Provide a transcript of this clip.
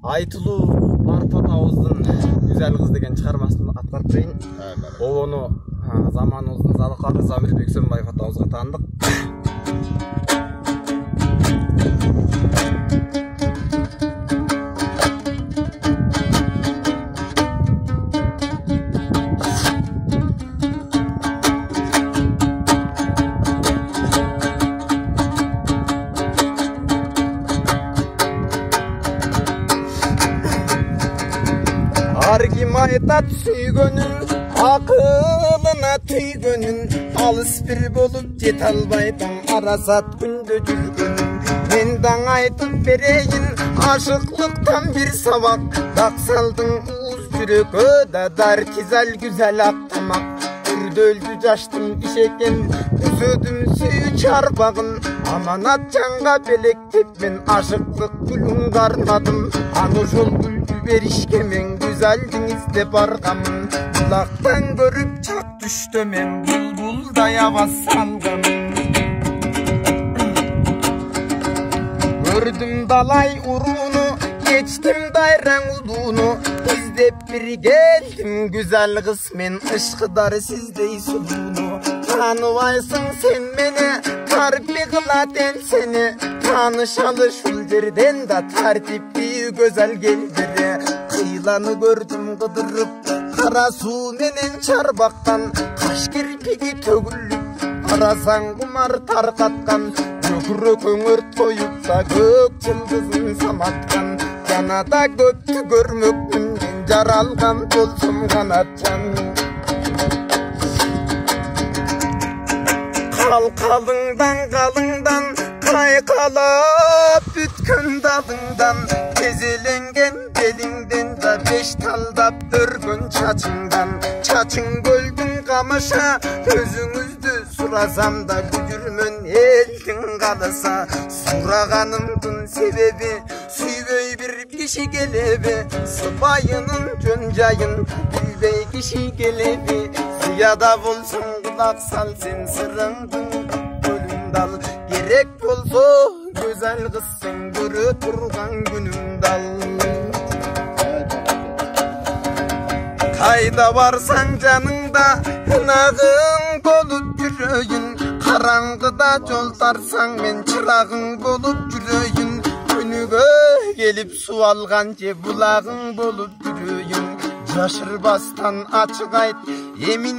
Айтылуу Марфа Атабыздын Güzel Kız деген чыгармасын аткарып берейин. Обону заманыбыздын Залыкалы Замирбек Сөнбаев атабызга таандык. Аргим айтат сүйгөнүн, акылына түйгөнүн, алыс бир болуп жете албайдың, арасат күндө жүргөнүн. Мен даң айтып берейин, ашыклыктан бир сабак, таксалдың уз жүрөккө да дар тизал güzel актамак. Үрдөлдү жаштым ишекен, үзөдүм сүйүү чарбагын, аманат жанга белектеп мен ашыклык гүлүн кармадым. Аны жол беришке мен güzelдин издеп баргамын, булактан көрүп чак түштө мен булбулдай абас салгамын. Көрдүм далай урууну, кечтим дайраң улууну, издеп бир келдим güzel кыз мен ышкыдар сиздей сулууну. Тааныбайсың сен мени, тарбий кылат эл сени, таанышалы ушул жерден да тартиптүү güzel келдире. Кыйланы көрдүм кыдырып, кара суу менен чарбактан, каш кирпиги төгүлүп, карасаң кумар таркаткан, көкүрөк өңөрт коюпса көк жылдызын саматкан. Жанада көптү көрмөкмүн мен, жаралган болсом канатчан. Қалыңдан кайкалап бүткөн далыңдан, кезеленген белиңден да беш талдап өргөн чачыңдан. Чачың көлдүн камыша, өзүңүздү сурасам да күжүрмөн элдин калыса. Сураганымдын себеби сүйбөй бир киши келеби, сыпайынын жөн жайын билбей киши келеби. Сыяда болсоң кулак сал сен сырыңдын көлүңдү ал, керек болсо güzel kız sen көрө турган күнүмдү ал. Кайда барсаң жаныңда ынагың болуп жүрөйүн, караңгыда жол тарсаң мен чырагың болуп жүрөйүн. Күнүгө келип суу алган же булагың болуп жүрөйүн. Жашырбастан ачык айт, эмин